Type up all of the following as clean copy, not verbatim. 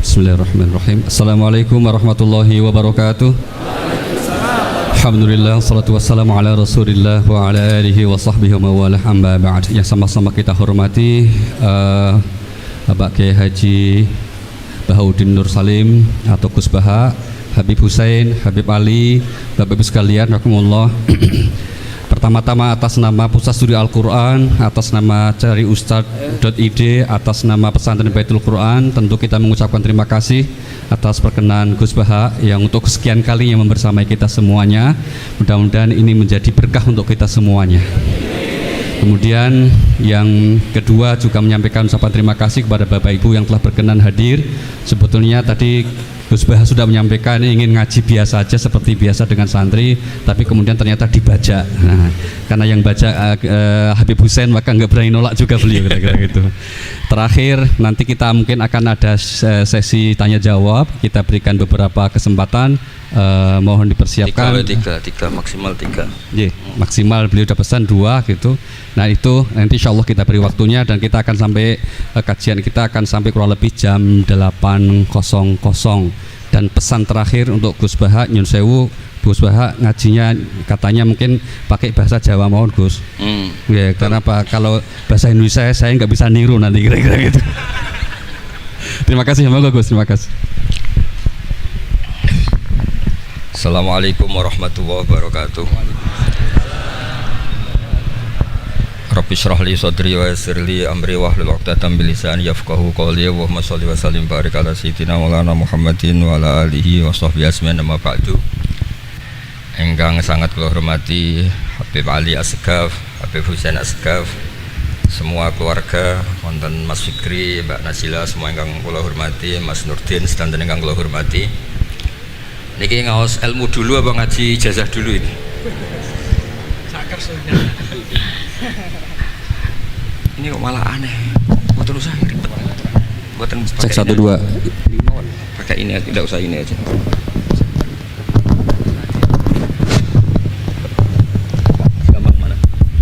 Bismillahirrahmanirrahim. Assalamualaikum warahmatullahi wabarakatuh. Alhamdulillah, salatu wassalamu ala rasulillah wa ala alihi wa sahbihi wa mawalah, amma ba'd. Yang sama-sama kita hormati Bapak Kiai Haji Bahaudin Nur Salim atau Gus Baha, Habib Hussein, Habib Ali, Bapak Ibu sekalian, rahimakumullah. Pertama-tama atas nama Pusat Studi Al-Quran, atas nama Cari Ustadz.id, atas nama Pesantren Baitul Quran, tentu kita mengucapkan terima kasih atas perkenan Gus Baha yang untuk kesekian kalinya membersamai kita semuanya. Mudah-mudahan ini menjadi berkah untuk kita semuanya. Kemudian yang kedua juga menyampaikan ucapan terima kasih kepada Bapak Ibu yang telah berkenan hadir. Sebetulnya tadi Gus Baha sudah menyampaikan ingin ngaji biasa aja seperti biasa dengan santri, tapi kemudian ternyata dibaca. Nah, karena yang baca Habib Hussein maka nggak berani nolak juga beliau, kira-kira gitu. Terakhir nanti kita mungkin akan ada sesi tanya jawab. Kita berikan beberapa kesempatan. Mohon dipersiapkan. Tiga maksimal 3. Yeah, maksimal beliau udah pesan 2 gitu. Nah itu nanti insya Allah kita beri waktunya dan kita akan sampai kajian kita akan sampai kurang lebih jam 8.00. Dan pesan terakhir untuk Gus Baha, nyun sewu, Gus Baha ngajinya katanya mungkin pakai bahasa Jawa, mohon Gus. Ya, karena apa? Kalau bahasa Indonesia saya nggak bisa niru nanti, kira-kira gitu. Terima kasih, semoga Gus, terima kasih. Assalamualaikum warahmatullahi wabarakatuh. Rabbi shrah li sadri wa yassir li amri wahlul 'uqdatam min lisani yafqahu qawli. Allahumma shalli wa sallim barik ala sayyidina Maulana Muhammadin wa ala alihi wa sahbihi ajmain, amma ba'du. Ingkang sangat kula hormati Habib Ali Asgaf, Habib Hussein Asgaf, semua keluarga, wonten Mas Fikri, Mbak Nazila, semua ingkang kula hormati, Mas Nurdin sedanten ingkang kula hormati. Niki ngaos ilmu dulu apa ngaji ijazah dulu ini? Sakar sudah. Ini kok malah aneh. Mboten usah ribet. Mboten cek 1 2. Pakai ini aja, tidak usah ini aja. Gambar mana?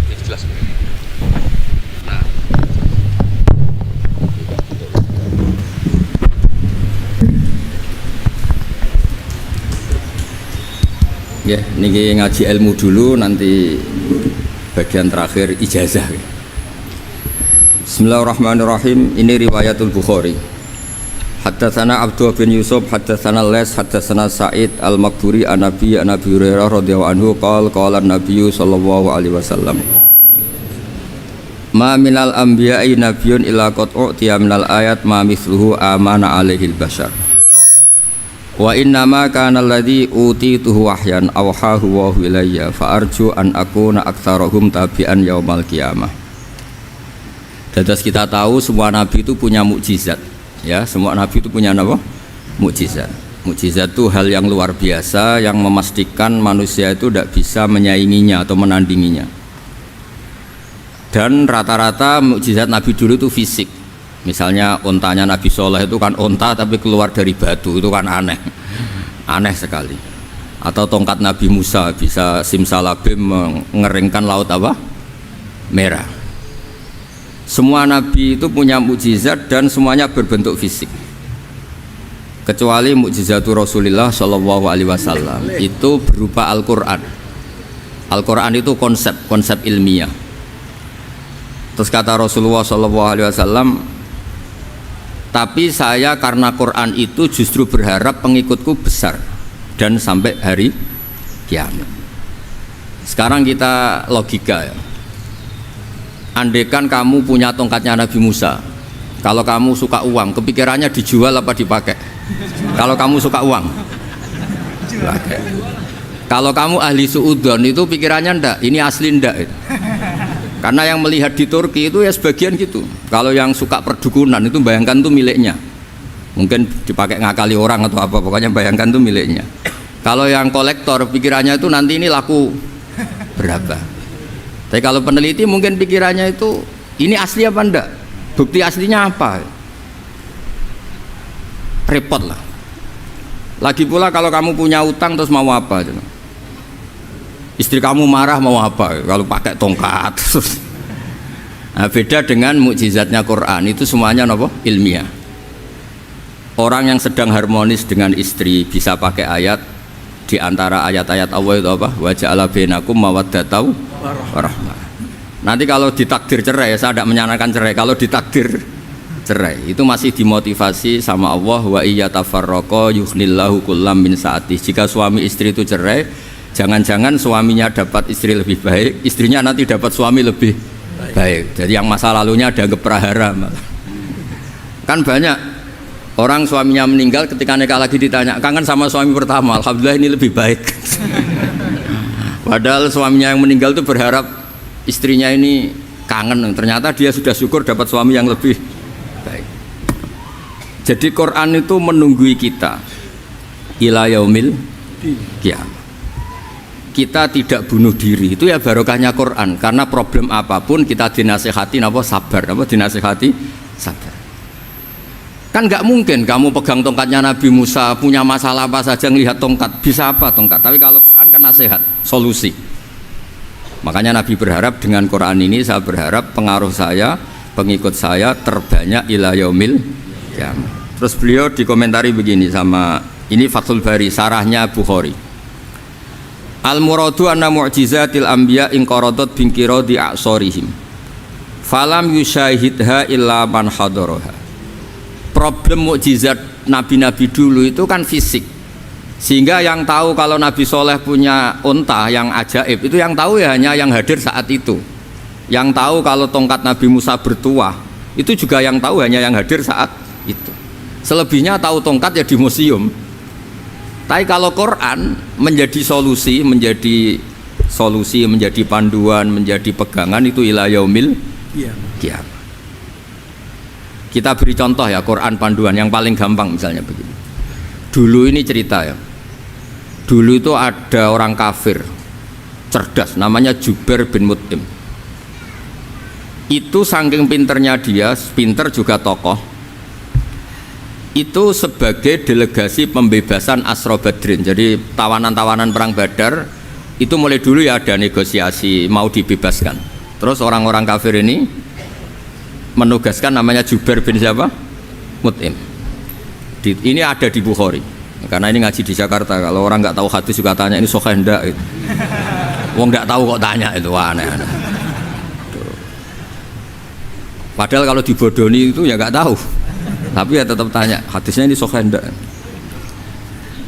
Ini jelas. Nah. Ya, niki ngaji ilmu dulu, nanti bagian terakhir ijazah. Bismillahirrahmanirrahim. Ini riwayatul Bukhari. Haddatsana Abdullah bin Yusuf, haddatsana Les, haddatsana Sa'id al-Maqburi an Nabi Hurairah radhiyallahu anhu qala an-nabiy sallallahu alaihi wasallam, ma minal anbiya'i nabiyyun illa qad u'tiya minal ayat ma mithluhu amana alaihil bashar. Wa innama kana alladhi utituhu wahyan awhahu wa ilayya fa arju an akuna aktsarahum tabi'an yaumal qiyamah. Dados kita tahu semua nabi itu punya mukjizat, ya, semua nabi itu punya apa? Mukjizat. Mukjizat itu hal yang luar biasa yang memastikan manusia itu tidak bisa menyainginya atau menandinginya. Dan rata-rata mukjizat nabi dulu itu fisik. Misalnya ontanya Nabi Soleh itu kan onta tapi keluar dari batu, itu kan aneh, aneh sekali. Atau tongkat Nabi Musa bisa simsalabim mengeringkan laut apa? Merah. Semua Nabi itu punya mukjizat dan semuanya berbentuk fisik. Kecuali mukjizatul Rasulullah Shallallahu Alaihi Wasallam itu berupa Al-Quran. Al-Quran itu konsep ilmiah. Terus kata Rasulullah Shallallahu Alaihi Wasallam, tapi saya karena Quran itu justru berharap pengikutku besar dan sampai hari kiamat. Sekarang kita logika, ya. Andaikan kamu punya tongkatnya Nabi Musa, kalau kamu suka uang, kepikirannya dijual apa dipakai? Kalau kamu suka uang, dipakai. Kalau kamu ahli suudon itu pikirannya ndak, ini asli ndak. Karena yang melihat di Turki itu ya sebagian gitu. Kalau yang suka perdukunan itu bayangkan tuh miliknya. Mungkin dipakai ngakali orang atau apa, pokoknya bayangkan tuh miliknya. Kalau yang kolektor pikirannya itu nanti ini laku berapa. Tapi kalau peneliti mungkin pikirannya itu ini asli apa enggak? Bukti aslinya apa? Repot lah. Lagi pula kalau kamu punya utang terus mau apa? Istri kamu marah mau apa? Kalau pakai tongkat. Nah, beda dengan mukjizatnya Quran, itu semuanya apa? Ilmiah. Orang yang sedang harmonis dengan istri bisa pakai ayat, di antara ayat-ayat Allah itu apa? Wa ja'ala bainakum mawaddatan warahmah. Nanti kalau ditakdir cerai, saya tidak menyarankan cerai. Kalau ditakdir cerai, itu masih dimotivasi sama Allah, wa iyatafarraqa yughnillahu kullam min sa'ati. Jika suami istri itu cerai, jangan-jangan suaminya dapat istri lebih baik, istrinya nanti dapat suami lebih baik. Jadi yang masa lalunya ada prahara. Kan banyak orang suaminya meninggal, ketika nikah lagi ditanya, kangen sama suami pertama? Alhamdulillah ini lebih baik. Padahal suaminya yang meninggal itu berharap istrinya ini kangen, ternyata dia sudah syukur dapat suami yang lebih baik. Jadi Quran itu menunggui kita ila yaumil qiyamah. Kita tidak bunuh diri, itu ya barokahnya Quran. Karena problem apapun kita dinasihati apa sabar, apa dinasihati sabar. Kan nggak mungkin kamu pegang tongkatnya Nabi Musa, punya masalah apa saja ngelihat tongkat, bisa apa tongkat. Tapi kalau Quran kan nasihat, solusi. Makanya Nabi berharap dengan Quran ini, saya berharap pengaruh saya, pengikut saya terbanyak ila yaumil qiyamah. Terus beliau dikomentari begini sama, ini Fathul Bari, sarahnya Bukhari. Al-muradu anna mu'jizatil anbiya inqaradat binqiradi a'sorihim falam yusyahidha illa man hadaraha. Problem mukjizat nabi-nabi dulu itu kan fisik, sehingga yang tahu kalau Nabi Soleh punya unta yang ajaib itu yang tahu ya hanya yang hadir saat itu. Yang tahu kalau tongkat Nabi Musa bertuah itu juga yang tahu hanya yang hadir saat itu. Selebihnya tahu tongkat ya di museum. Tapi kalau Quran menjadi solusi, menjadi panduan, menjadi pegangan, itu ila yaumil qiyamah. Kita beri contoh ya, Quran panduan yang paling gampang misalnya begini. Dulu ini cerita ya. Dulu itu ada orang kafir cerdas namanya Jubair bin Mut'im. Itu saking pinternya dia, pinter juga tokoh. Itu sebagai delegasi pembebasan Asra Badrin. Jadi tawanan-tawanan perang Badar itu mulai dulu ya ada negosiasi mau dibebaskan. Terus orang-orang kafir ini menugaskan namanya Jubair bin siapa? Mut'im. Ini ada di Bukhari. Karena ini ngaji di Jakarta. Kalau orang nggak tahu hadis juga tanya ini sahih enggak gitu. Wong nggak tahu kok tanya itu aneh-aneh. Padahal kalau dibodoni itu ya nggak tahu. Tapi ya tetap tanya, hadisnya ini sahih enggak?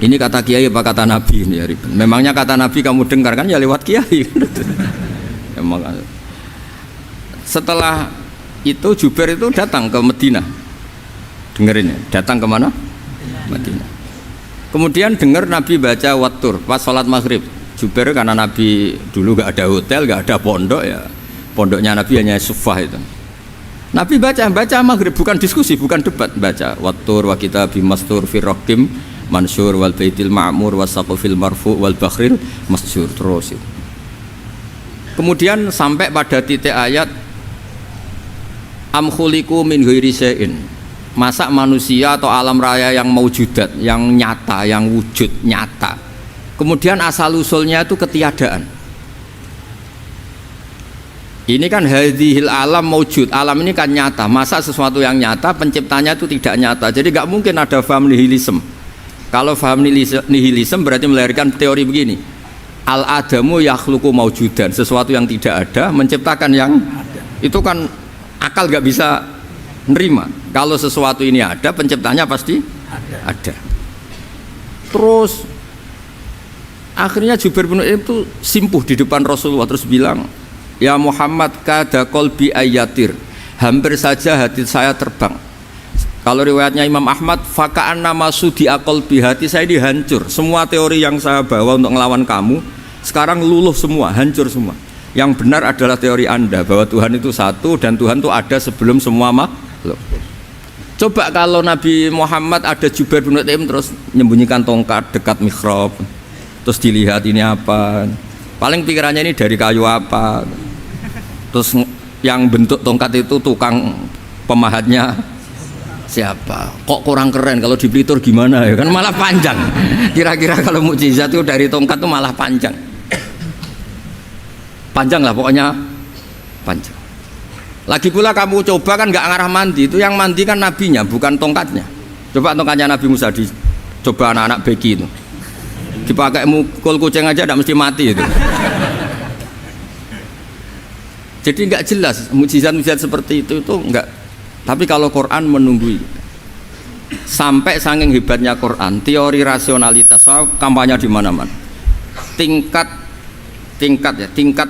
Ini kata kiai apa kata nabi ini ya? Memangnya kata nabi kamu dengar kan ya lewat kiai. Emang. Setelah itu Jubair itu datang ke Madinah. Dengerin ya, datang ke mana? Madinah. Kemudian dengar Nabi baca Wattur pas sholat maghrib. Jubair karena Nabi dulu gak ada hotel, gak ada pondok ya. Pondoknya Nabi hanya sufah itu. Nabi baca maghrib, bukan diskusi, bukan debat, baca Wattur wa kitabi mastur firrokim mansur wal baitil ma'mur wasaqufil marfu wal bakhril masjur terus itu. Kemudian sampai pada titik ayat am khuliqu min ghairi syai'in, masa manusia atau alam raya yang maujudat, yang nyata, yang wujud nyata. Kemudian asal usulnya itu ketiadaan. Ini kan hadhil alam maujud, alam ini kan nyata. Masa sesuatu yang nyata penciptanya itu tidak nyata. Jadi nggak mungkin ada faham nihilisme. Kalau faham nihilisme berarti melahirkan teori begini. Al adamu yakhluqu maujudan, sesuatu yang tidak ada menciptakan yang ada. Itu kan akal nggak bisa nerima. Kalau sesuatu ini ada, penciptanya pasti ada. Terus akhirnya Jubair bin Mut'im itu simpuh di depan Rasulullah terus bilang, ya Muhammad kada qalbi ayatir, hampir saja hati saya terbang. Kalau riwayatnya Imam Ahmad, faka'anna masudi aqalbi, hati saya dihancur. Semua teori yang saya bawa untuk ngelawan kamu sekarang luluh semua, hancur semua. Yang benar adalah teori Anda bahwa Tuhan itu satu dan Tuhan itu ada sebelum semua makhluk. Coba kalau Nabi Muhammad ada Jubair bin Mut'im terus menyembunyikan tongkat dekat mihrab, terus dilihat ini apa, paling pikirannya ini dari kayu apa. Terus yang bentuk tongkat itu tukang pemahatnya siapa? Kok kurang keren, kalau di Blitur gimana ya? Kan malah panjang. Kira-kira kalau mukjizat itu dari tongkat itu malah panjang. Panjang lah pokoknya, panjang. Lagi pula kamu coba kan nggak ngarah mandi, itu yang mandi kan nabinya, bukan tongkatnya. Coba tongkatnya Nabi Musa coba anak-anak beki itu, dipakai mukul kucing aja tidak mesti mati itu. Jadi nggak jelas mukjizat-mukjizat seperti itu nggak. Tapi kalau Quran menunggui, sampai saking hebatnya Quran, teori rasionalitas, soal kampanye di mana-mana, tingkat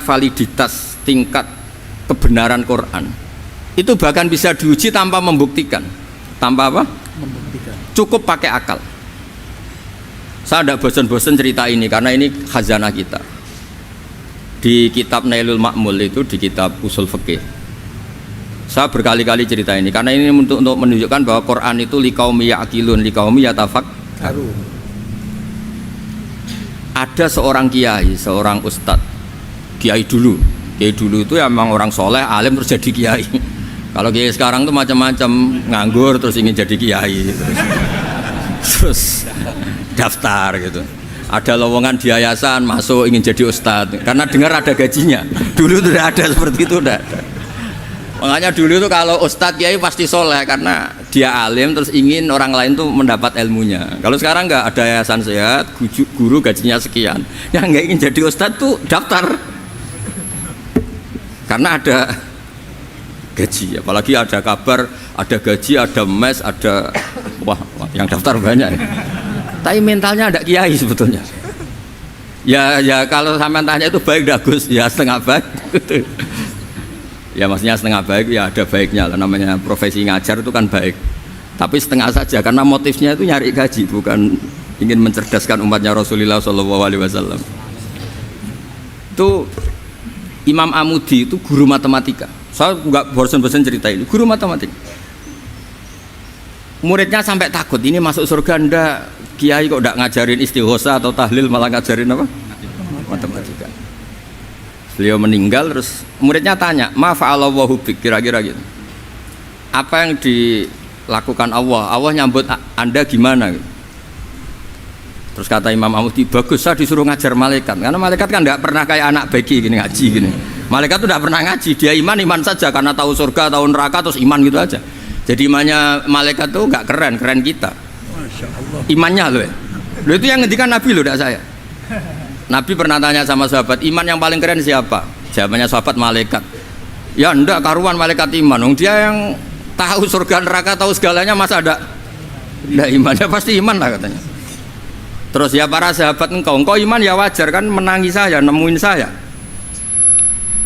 validitas, tingkat kebenaran Quran itu bahkan bisa diuji tanpa membuktikan. Tanpa apa? Membuktikan. Cukup pakai akal. Saya tidak bosan-bosan cerita ini karena ini khazanah kita. Di kitab Nailul Ma'mul itu, di kitab usul fikih, saya berkali-kali cerita ini karena ini untuk menunjukkan bahwa Quran itu liqaumi ya'qilun, liqaumi yatafakkarun. Ada seorang kiai, seorang ustadz, kiai dulu itu ya memang orang soleh, alim terus jadi kiai. Kalau kiai sekarang tuh macam-macam, nganggur terus ingin jadi kiai, terus daftar gitu. Ada lowongan di yayasan, masuk ingin jadi ustadz karena dengar ada gajinya. Dulu tuh tidak ada seperti itu, tidak ada. Makanya dulu itu kalau ustadz kiai pasti soleh karena dia alim terus ingin orang lain tuh mendapat ilmunya. Kalau sekarang nggak ada yayasan sehat, guru gajinya sekian, yang nggak ingin jadi ustadz tuh daftar karena ada gaji. Apalagi ada kabar, ada gaji, ada mes, ada wah yang daftar banyak. Tapi mentalnya ada kiai sebetulnya. Ya kalau sampean tanya itu baik bagus, ya setengah baik. Ya maksudnya setengah baik ya ada baiknya lah, namanya profesi ngajar itu kan baik. Tapi setengah saja karena motifnya itu nyari gaji, bukan ingin mencerdaskan umatnya Rasulullah SAW. Itu Imam Amudi itu guru matematika. Saya nggak bosan-bosan cerita ini. Guru matematika. Muridnya sampai takut ini masuk surga ndak. Kiai kok ndak ngajarin istighosa atau tahlil malah ngajarin apa? Matematika. Beliau meninggal terus muridnya tanya, "Ma fa'alallahu bik?" Kira-kira gitu. Apa yang dilakukan Allah? Allah nyambut Anda gimana? Terus kata Imam Amudi, bagus saya disuruh ngajar malaikat. Karena malaikat kan nggak pernah kayak anak beki gini ngaji gini. Malaikat tuh nggak pernah ngaji, dia iman saja karena tahu surga, tahu neraka terus iman gitu aja. Jadi imannya malaikat tuh nggak keren kita. Imannya loh ya. Loh itu yang ngendikan Nabi loh, tidak saya. Nabi pernah tanya sama sahabat, iman yang paling keren siapa? Jawabannya sahabat malaikat. Ya enggak karuan malaikat iman. Dia yang tahu surga neraka, tahu segalanya, masa ada enggak imannya? Pasti iman lah katanya. Terus ya para sahabat, engkau iman ya wajar kan menangi saya, nemuin saya.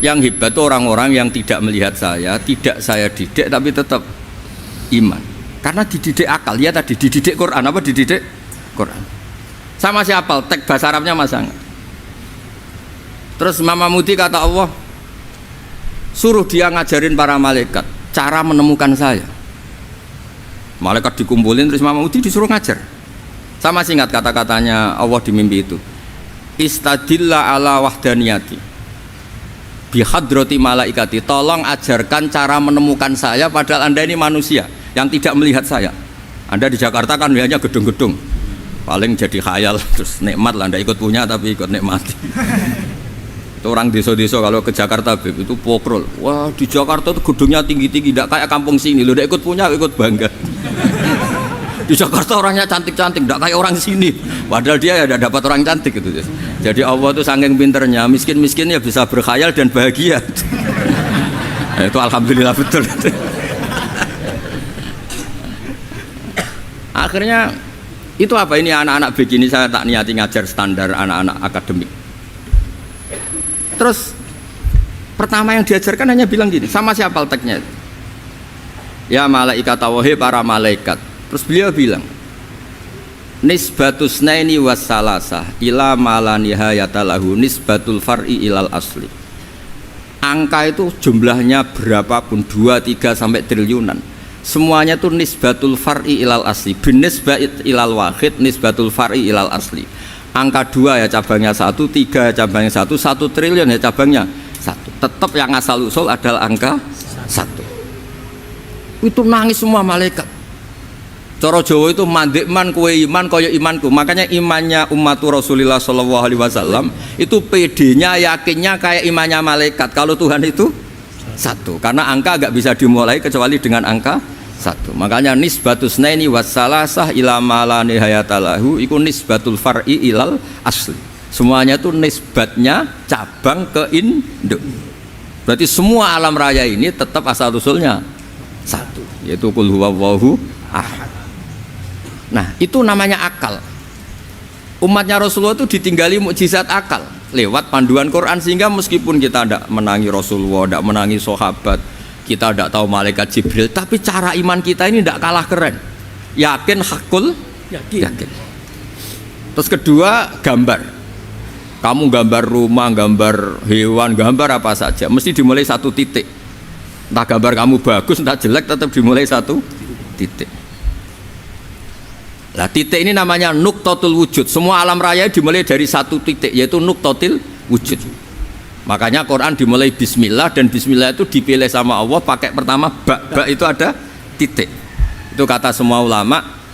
Yang hebat itu orang-orang yang tidak melihat saya, tidak saya didik tapi tetap iman. Karena dididik akal, ya tadi dididik Quran, apa dididik Quran. Sama siapa? Teks bahasa Arabnya masang. Terus Imam Amudi kata Allah, suruh dia ngajarin para malaikat cara menemukan saya. Malaikat dikumpulin terus Imam Amudi disuruh ngajar. Sama singkat kata-katanya Allah di mimpi itu, istadilla ala wahdaniyati bihadrati malaikati, tolong ajarkan cara menemukan saya padahal Anda ini manusia yang tidak melihat saya. Anda di Jakarta kan lihatnya gedung-gedung, paling jadi khayal terus nikmat lah, Anda ikut punya tapi ikut nikmati. Itu orang desa-desa kalau ke Jakarta itu pokrol, wah di Jakarta itu gedungnya tinggi-tinggi, tidak kayak kampung sini, lo udah ikut punya ikut bangga. Di Jakarta orangnya cantik-cantik, tidak kayak orang sini. Padahal dia ya dapat orang cantik gitu. Jadi Allah itu saking pinternya, miskin-miskin ya bisa berkhayal dan bahagia. Nah, itu alhamdulillah betul. Akhirnya itu apa ini anak-anak begini saya tak niati ngajar standar anak-anak akademik. Terus pertama yang diajarkan hanya bilang gini, sama siapa teknya? Ya malaikat wahi para malaikat. Terus beliau bilang, nisbatus naini wassalasah ila mala nihayata lahu nisbatul far'i ilal asli. Angka itu jumlahnya berapapun 2, 3 sampai triliunan, semuanya itu nisbatul far'i ilal asli. Binisbat ilal wahid nisbatul far'i ilal asli. Angka 2 ya cabangnya 1, 3 ya cabangnya 1, 1 triliun ya cabangnya 1. Tetap yang asal usul adalah angka 1. Itu nangis semua malaikat. Cara Jawa itu mandekman kue iman kaya imanku. Makanya imannya umatur Rasulullah SAW itu PD-nya yakinnya kayak imannya malaikat. Kalau Tuhan itu satu. Karena angka nggak bisa dimulai kecuali dengan angka satu. Makanya nisbatus naini wassalasah ila ma la nihayatalahu iku nisbatul far'i ilal asli. Semuanya itu nisbatnya cabang ke induk. Berarti semua alam raya ini tetap asal usulnya satu, yaitu qul huwallahu ahad. Nah, itu namanya akal. Umatnya Rasulullah itu ditinggali mukjizat akal lewat panduan Quran, sehingga meskipun kita tidak menangi Rasulullah, tidak menangi sahabat, kita tidak tahu malaikat Jibril, tapi cara iman kita ini tidak kalah keren. Yakin, hakul, yakin. Terus kedua, gambar. Kamu gambar rumah, gambar hewan, gambar apa saja, mesti dimulai satu titik. Entah gambar kamu bagus, entah jelek, tetap dimulai satu titik. Nah, titik ini namanya nuqtatul wujud. Semua alam raya dimulai dari satu titik, yaitu nuqtatil wujud. Makanya Quran dimulai bismillah, dan bismillah itu dipilih sama Allah pakai pertama ba itu ada titik. Itu kata semua ulama.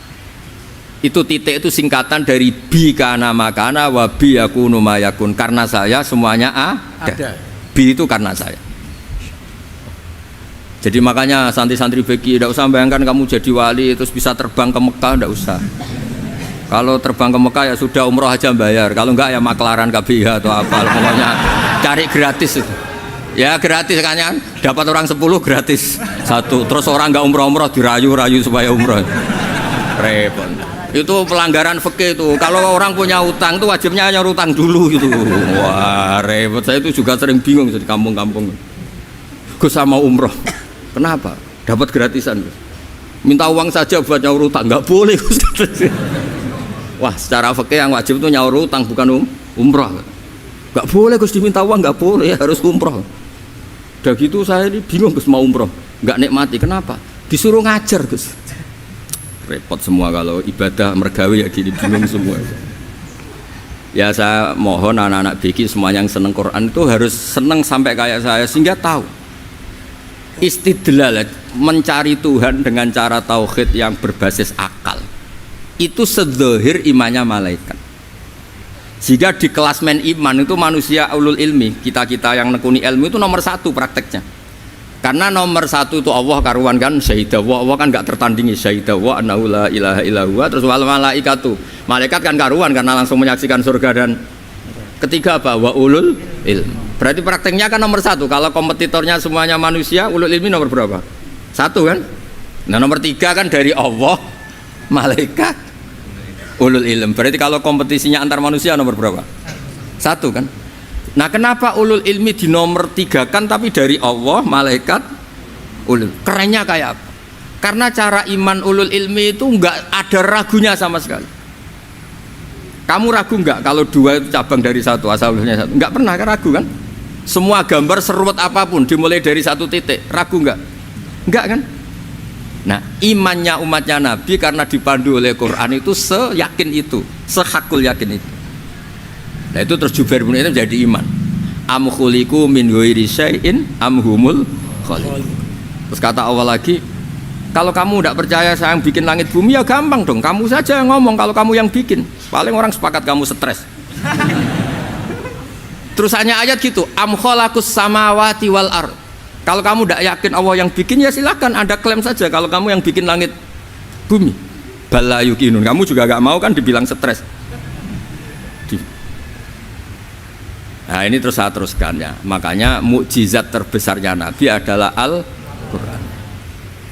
Itu titik itu singkatan dari bi kana makana wa bi yakunu mayakun. Karena saya semuanya ada. Bi itu karena saya. Jadi makanya santri-santri beki tidak usah bayangkan kamu jadi wali terus bisa terbang ke Mekah, tidak usah. Kalau terbang ke Mekah ya sudah, umroh aja bayar. Kalau enggak ya maklaran KBH atau apa. Pokoknya cari gratis itu. Ya gratis kan, dapat orang 10 gratis satu. Terus orang enggak umroh-umroh dirayu-rayu supaya umroh. Repot. Itu pelanggaran fikih itu. Kalau orang punya utang itu wajibnya nyaur utang dulu gitu. Wah repot. Saya itu juga sering bingung di kampung-kampung. Gus sama umroh, kenapa? Dapat gratisan. Minta uang saja buat nyaur utang, nggak boleh Gus. Wah, secara fikih yang wajib itu nyaur utang bukan umroh. Nggak boleh Gus, diminta uang nggak boleh, harus umroh. Udah gitu saya ini bingung Gus mau umroh, nggak nikmati. Kenapa? Disuruh ngajar Gus. Repot semua kalau ibadah mergawe ya gini, bingung semua. Ya saya mohon anak-anak BK semuanya yang seneng Quran itu harus seneng sampai kayak saya, sehingga tahu istidlal, mencari Tuhan dengan cara tauhid yang berbasis akal itu sedzahir imannya malaikat. Jika di klasmen iman itu manusia ulul ilmi, kita-kita yang nekuni ilmu itu nomor satu prakteknya. Karena nomor satu itu Allah karuan kan, syahidah Allah kan nggak tertandingi, syahidah wa annahu la ilaha illallah. Terus wal malaikatu, malaikat kan karuan karena langsung menyaksikan surga. Dan ketiga apa? Wa ulul ilm. Berarti prakteknya kan nomor satu. Kalau kompetitornya semuanya manusia, ulul ilmi nomor berapa? Satu kan? Nah nomor tiga kan dari Allah, malaikat, ulul ilm. Berarti kalau kompetisinya antar manusia nomor berapa? Satu kan? Nah kenapa ulul ilmi di nomor tiga kan, tapi dari Allah, malaikat, ulul. Kerennya kayak apa? Karena cara iman ulul ilmi itu nggak ada ragunya sama sekali. Kamu ragu nggak kalau dua itu cabang dari satu, asal usulnya satu? Nggak pernah kan, ragu kan? Semua gambar seruat apapun dimulai dari satu titik, ragu nggak? Nggak kan? Nah imannya umatnya Nabi karena dipandu oleh Quran itu seyakin itu, sehakul yakin itu. Nah itu terus Jubair bin Mut'im jadi iman. Am khuliqu min ghairi syai'in am humul khaliq. Terus kata Allah lagi, kalau kamu tidak percaya saya yang bikin langit bumi ya gampang dong, kamu saja yang ngomong kalau kamu yang bikin. Paling orang sepakat kamu stres. Terus hanya ayat gitu, am khalaqus samawati wal ard. Kalau kamu tidak yakin Allah yang bikin ya silakan Anda klaim saja kalau kamu yang bikin langit bumi. Bala yuqinun. Kamu juga gak mau kan dibilang stres. Nah ini terus saya teruskan ya. Makanya mukjizat terbesarnya Nabi adalah Al-Quran.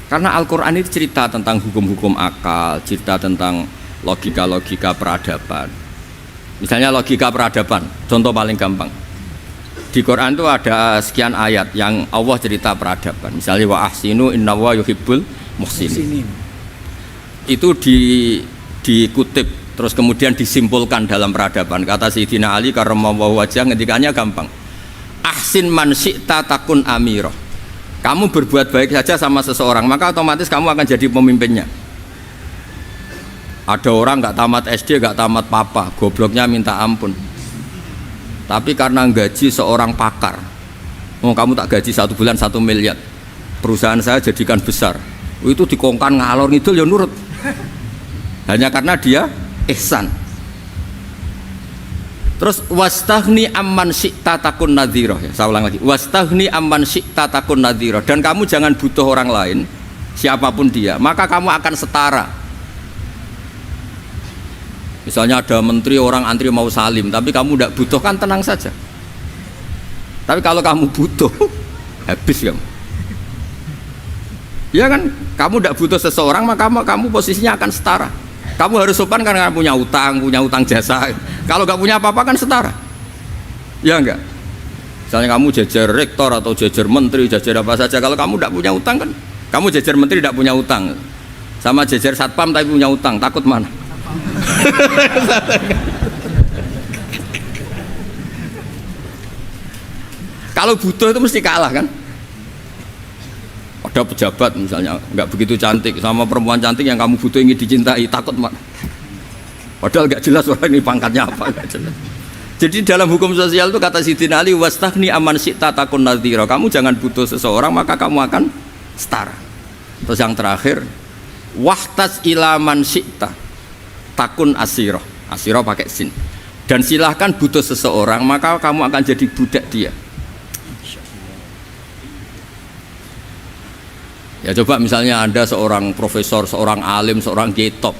Karena Al-Quran itu cerita tentang hukum-hukum akal, cerita tentang logika-logika peradaban. Misalnya logika peradaban, contoh paling gampang. Di Quran itu ada sekian ayat yang Allah cerita peradaban. Misalnya wa ahsinu innallaha yuhibbul muhsinin. Itu dikutip terus kemudian disimpulkan dalam peradaban. Kata Sayyidina Ali karramallahu wajhah, ngendikannya gampang. Ahsin man syi'ta takun amirah. Kamu berbuat baik saja sama seseorang, maka otomatis kamu akan jadi pemimpinnya. Ada orang nggak tamat SD, nggak tamat papa, gobloknya minta ampun. Tapi karena gaji seorang pakar, oh kamu tak gaji 1 bulan 1 miliar, perusahaan saya jadikan besar. Itu dikongkan ngalor ngidul ya nurut. Hanya karena dia ihsan. Terus wastaghni amman syi'ta takun nadhira. Ya, saya ulang lagi. Wastaghni amman syi'ta takun nadhira. Dan kamu jangan butuh orang lain, siapapun dia, maka kamu akan setara. Misalnya ada menteri orang antri mau salim, tapi kamu tidak butuh, kan tenang saja. Tapi kalau kamu butuh, habis kamu. Ya kan, kamu tidak butuh seseorang, maka kamu posisinya akan setara. Kamu harus sopan karena punya utang jasa. Kalau nggak punya apa-apa kan setara. Ya enggak? Misalnya kamu jajar rektor atau jajar menteri, jajar apa saja. Kalau kamu tidak punya utang kan, kamu jajar menteri tidak punya utang. Sama jajar satpam tapi punya utang, takut mana? Kalau butuh itu mesti kalah kan? Ada pejabat misalnya nggak begitu cantik sama perempuan cantik yang kamu butuh ingin dicintai, takut mak. Padahal nggak jelas orang ini pangkatnya apa, nggak jelas. Jadi dalam hukum sosial itu kata Sidin Ali, wastaghni aman syi'ta takun nadhira. Kamu jangan butuh seseorang maka kamu akan setara. Terus yang terakhir, wahtas ilaman syi'ta takun asiro. Asiro pakai sin. Dan silahkan butuh seseorang maka kamu akan jadi budak dia. Ya coba misalnya Anda seorang profesor, seorang alim, seorang getop,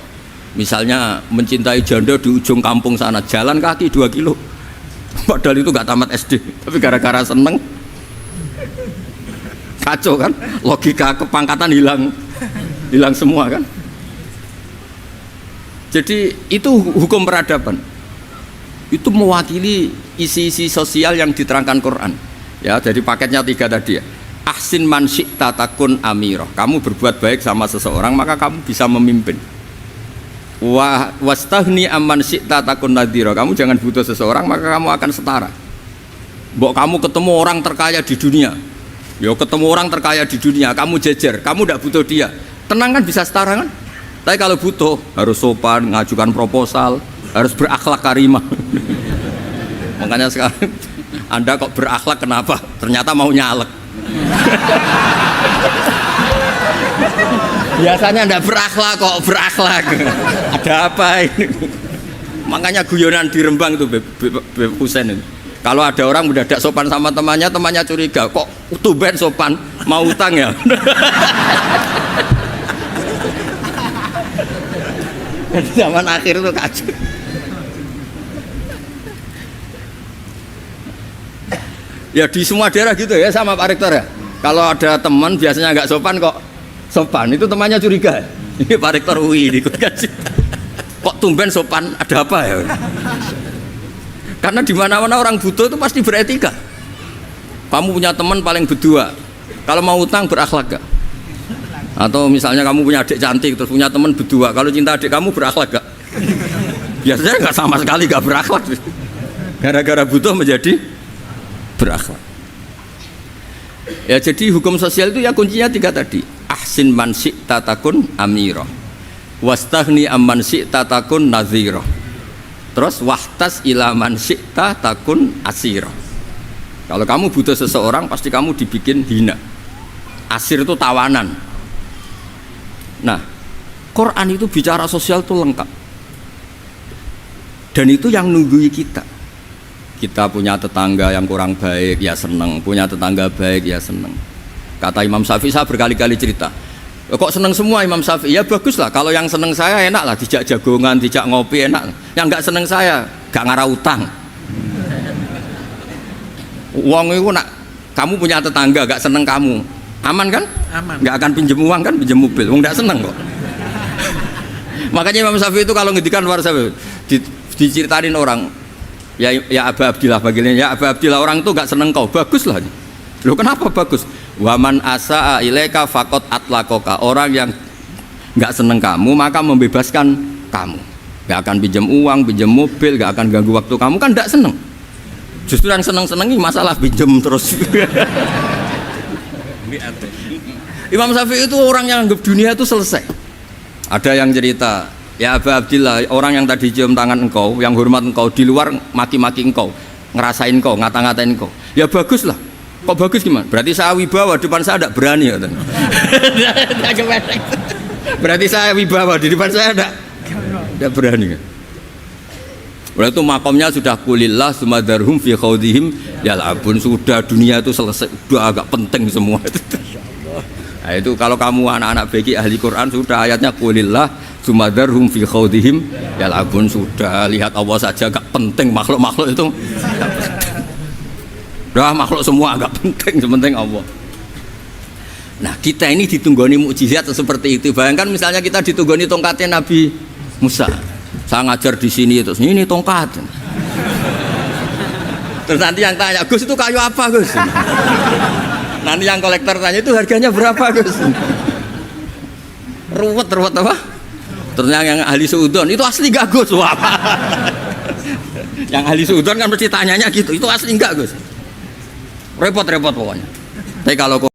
misalnya mencintai janda di ujung kampung sana, jalan kaki 2 kilo, padahal itu gak tamat SD, tapi gara-gara seneng, kacau kan, logika kepangkatan hilang semua kan. Jadi itu hukum peradaban, itu mewakili isi-isi sosial yang diterangkan Quran. Ya, jadi paketnya 3 tadi ya. Ahsin man syi'ta takun amirah. Kamu berbuat baik sama seseorang maka kamu bisa memimpin. Wastaghni amman syi'ta takun nadhira. Kamu jangan butuh seseorang maka kamu akan setara. Mbok kamu ketemu orang terkaya di dunia, yo ketemu orang terkaya di dunia, kamu jejer, kamu tidak butuh dia, tenang kan, bisa setara kan. Tapi kalau butuh harus sopan, ngajukan proposal, harus berakhlak karimah. Makanya sekarang Anda kok berakhlak kenapa? Ternyata mau nyalek. Biasanya ndak berakhlak kok berakhlak. Ada apa ini? Makanya guyonan di Rembang itu Beb Husen itu. Kalau ada orang mendadak sopan sama temannya curiga, kok tumben sopan, mau utang ya? Zaman akhir itu kacau. Ya di semua daerah gitu ya sama Pak Rektor ya. Kalau ada teman biasanya nggak sopan kok sopan, itu temannya curiga. Ini Pak Rektor UI ikut kaji. Kok tumben sopan, ada apa ya? Karena di mana-mana orang butuh itu pasti beretika. Kamu punya teman paling berdua, kalau mau utang berakhlak gak? Atau misalnya kamu punya adik cantik terus punya teman berdua, kalau cinta adik kamu berakhlak gak? Biasanya nggak sama sekali nggak berakhlak. Gara-gara butuh menjadi berakhlak. Ya jadi hukum sosial itu ya kuncinya 3 tadi. Ahsin man syi'ta takun amirah. Wastaghni amman syi'ta takun nadhira. Terus wahtas ila man syi'ta takun asirah. Kalau kamu butuh seseorang pasti kamu dibikin hina. Asir itu tawanan. Nah, Quran itu bicara sosial itu lengkap. Dan itu yang nunggui kita. Kita punya tetangga yang kurang baik, ya seneng. Punya tetangga baik, ya seneng. Kata Imam Syafi'i, saya berkali-kali cerita, kok seneng semua Imam Syafi'i? Ya bagus lah, kalau yang seneng saya enak lah, dijak jagongan, dijak ngopi enak. Yang nggak seneng saya, gak ngarah utang. Uang itu nak, kamu punya tetangga gak seneng kamu, aman kan? Aman. Gak akan pinjem uang kan, pinjem mobil, uang gak seneng kok. Makanya Imam Syafi'i itu kalau ngedikan luar Syafi'i, diceritain orang, ya Aba Abdillah bagiannya, ya Aba Abdillah orang itu gak seneng kau, bagus lah. Loh kenapa bagus? Waman asa'a ilaika faqad atlaqaka. Orang yang gak seneng kamu maka membebaskan kamu. Gak akan pinjam uang, pinjam mobil, gak akan ganggu waktu kamu, kan gak seneng. Justru yang seneng-senengi masalah pinjam terus. Imam Syafi'i itu orang yang anggap dunia itu selesai. Ada yang cerita, ya Aba Abdillah, orang yang tadi cium tangan engkau, yang hormat engkau, di luar maki-maki engkau, ngerasain engkau, ngata-ngatain engkau. Ya bagus lah. Kok bagus gimana? Berarti saya wibawa, depan saya tidak berani. Berarti saya wibawa, di depan saya tidak berani. Oleh itu makomnya sudah kulillah sumadarhum fi khawdihim yal'abun, sudah dunia itu selesai, sudah agak penting semua. Nah, itu kalau kamu anak-anak bagi ahli Quran sudah ayatnya kulillah sumadarhum fi khawdihim yal'abun, sudah lihat Allah saja agak penting, makhluk-makhluk itu agak penting. Udah makhluk semua agak penting, sepenting Allah. Nah kita ini ditunggoni mukjizat seperti itu. Bayangkan misalnya kita ditunggoni tongkatnya Nabi Musa. Saya ngajar di sini terus ini tongkat. Terus nanti yang tanya, Gus itu kayu apa Gus? Nanti yang kolektor tanya itu harganya berapa Gus? Ruwet apa? Terus yang ahli seudon itu asli gak Gus? Wah. Yang ahli seudon kan mesti tanyanya gitu, itu asli enggak Gus? Repot pokoknya. Tapi kalau